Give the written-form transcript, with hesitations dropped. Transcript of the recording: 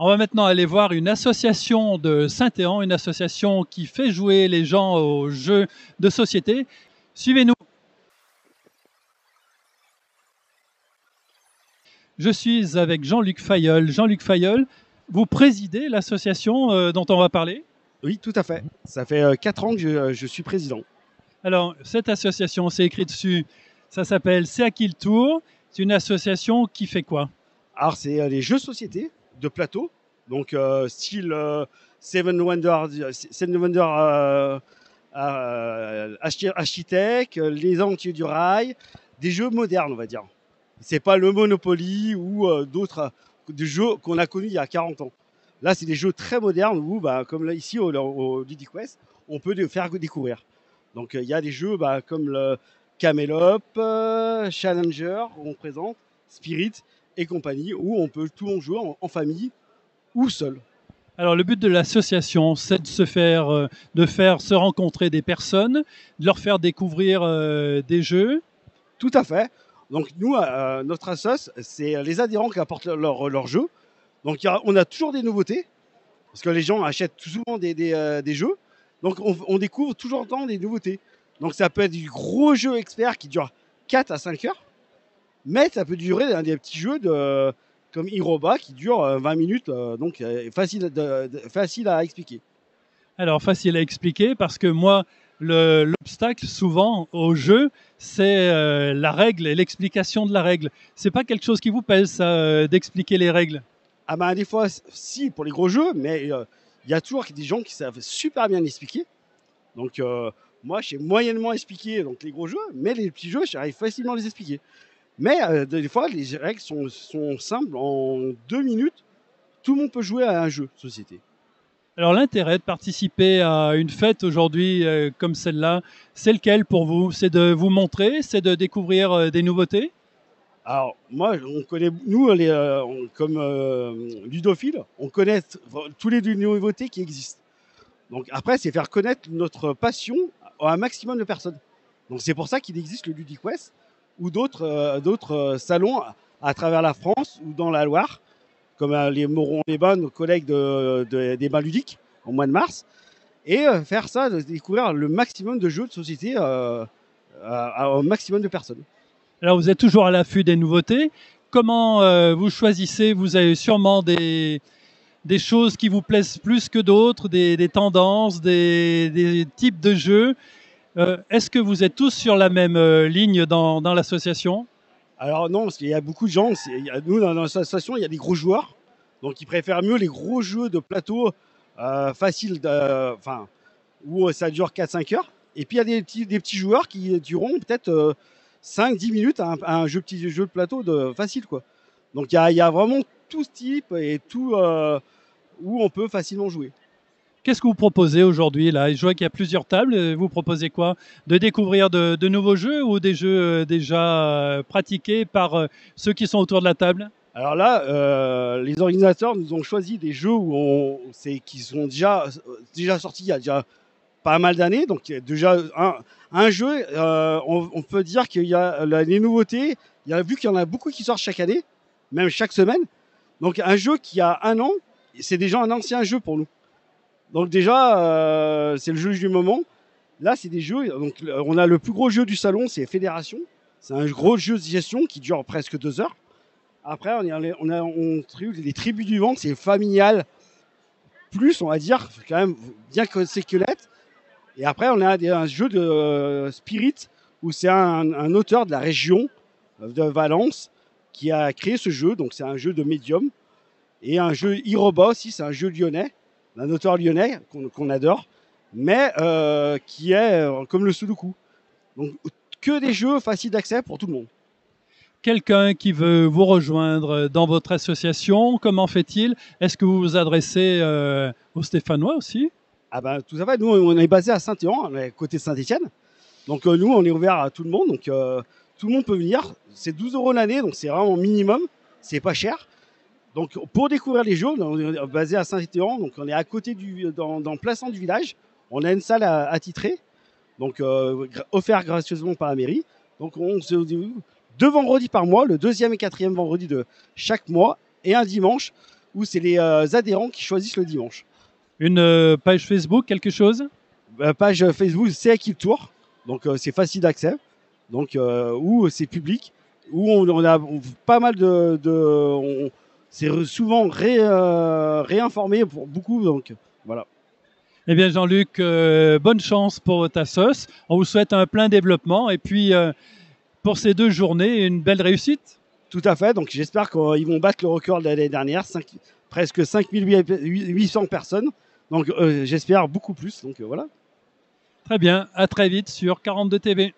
On va maintenant aller voir une association de Saint-Éan, une association qui fait jouer les gens aux jeux de société. Suivez-nous. Je suis avec Jean-Luc Fayolle. Jean-Luc Fayolle, vous présidez l'association dont on va parler. Oui, tout à fait. Ça fait 4 ans que je suis président. Alors, cette association, c'est écrit dessus, ça s'appelle C'est à qui le tour. C'est une association qui fait quoi? Alors, c'est les jeux de société de plateau, donc style Seven Wonders, Architect, Les Aventures du Rail, des jeux modernes, on va dire. C'est pas le Monopoly ou d'autres des jeux qu'on a connus il y a 40 ans. Là, c'est des jeux très modernes où, comme là, ici au Ludic West, on peut les faire découvrir. Donc, il y a des jeux comme le Camelot, Challenger, on présente, Spirit et compagnie, où on peut tout en jouer en famille ou seul. Alors, le but de l'association, c'est de faire se rencontrer des personnes, de leur faire découvrir des jeux. Tout à fait. Donc, nous, notre assoce, c'est les adhérents qui apportent leur jeu. Donc, on a toujours des nouveautés, parce que les gens achètent souvent des jeux. Donc, on découvre toujours temps des nouveautés. Donc, ça peut être du gros jeu expert qui dure 4 à 5 heures, mais ça peut durer des petits jeux comme Iroba qui dure 20 minutes, donc facile à expliquer. Alors, facile à expliquer parce que moi, l'obstacle souvent au jeu, c'est la règle et l'explication de la règle. C'est pas quelque chose qui vous pèse, ça, d'expliquer les règles? Ah ben des fois, si, pour les gros jeux, mais il y a toujours des gens qui savent super bien expliquer. Donc moi, je sais moyennement expliquer donc, les gros jeux, mais les petits jeux, j'arrive facilement à les expliquer. Mais des fois, les règles sont simples. En 2 minutes, tout le monde peut jouer à un jeu de société. Alors, l'intérêt de participer à une fête aujourd'hui comme celle-là, c'est lequel pour vous? C'est de vous montrer, c'est de découvrir des nouveautés? Alors, moi, on connaît, nous, comme ludophiles, on connaît tous les nouveautés qui existent. Donc après, c'est faire connaître notre passion à un maximum de personnes. Donc c'est pour ça qu'il existe le Ludic West ou d'autres salons à travers la France ou dans la Loire, comme les Morons-les-Bains, nos collègues des Bains Ludiques, au mois de mars. Et faire ça, de découvrir le maximum de jeux de société au maximum de personnes. Alors, vous êtes toujours à l'affût des nouveautés. Comment vous choisissez? Vous avez sûrement des choses qui vous plaisent plus que d'autres, des tendances, des types de jeux. Est-ce que vous êtes tous sur la même ligne dans l'association? Alors non, parce qu'il y a beaucoup de gens, nous dans notre association, il y a des gros joueurs, donc ils préfèrent mieux les gros jeux de plateau faciles, où ça dure 4-5 heures. Et puis il y a des petits joueurs qui dureront peut-être 5-10 minutes à un petit jeu de plateau facile, quoi. Donc il y a vraiment tout type et tout où on peut facilement jouer. Qu'est-ce que vous proposez aujourd'hui là? Je vois qu'il y a plusieurs tables. Vous proposez quoi? De découvrir de nouveaux jeux ou des jeux déjà pratiqués par ceux qui sont autour de la table? Alors là, les organisateurs nous ont choisi des jeux qui sont déjà sortis il y a déjà pas mal d'années. Donc déjà un jeu, on peut dire qu'il y a les nouveautés. Vu qu'il y en a beaucoup qui sortent chaque année, même chaque semaine. Donc un jeu qui a 1 an, c'est déjà un ancien jeu pour nous. Donc déjà, c'est le jeu du moment. Là, c'est des jeux. Donc on a le plus gros jeu du salon, c'est Fédération. C'est un gros jeu de gestion qui dure presque 2 heures. Après, on les tribus du vent, c'est familial. Plus, on va dire, quand même bien que c'est squelette. Et après, on a un jeu de Spirit où c'est un auteur de la région de Valence qui a créé ce jeu. Donc, c'est un jeu de médium. Et un jeu Iroba aussi, c'est un jeu lyonnais, d'un auteur lyonnais qu'on adore, mais qui est comme le Sudoku. Donc, que des jeux faciles d'accès pour tout le monde. Quelqu'un qui veut vous rejoindre dans votre association, comment fait-il? Est-ce que vous vous adressez aux Stéphanois aussi? Ah ben, tout à fait. Nous, on est basé à Saint-Éan, on est côté Saint-Étienne. Donc nous, on est ouvert à tout le monde. Donc tout le monde peut venir. C'est 12 € l'année, donc c'est vraiment minimum. C'est pas cher. Donc pour découvrir les jeux, on est basé à Saint-Étienne. Donc on est à côté dans le plein centre du village. On a une salle attitrée, donc offerte gracieusement par la mairie. Donc on se 2 vendredis par mois, le 2e et 4e vendredi de chaque mois, et un dimanche où c'est les adhérents qui choisissent le dimanche. Une page Facebook, quelque chose? Page Facebook, c'est Équipe Tour, donc c'est facile d'accès, donc où c'est public, où on a pas mal c'est souvent réinformé pour beaucoup, donc voilà. Eh bien, Jean-Luc, bonne chance pour ta sauce. On vous souhaite un plein développement et puis pour ces 2 journées, une belle réussite. Tout à fait, donc j'espère qu'ils vont battre le record de l'année dernière, presque 5800 personnes, donc j'espère beaucoup plus, donc voilà. Très bien, à très vite sur 42 TV.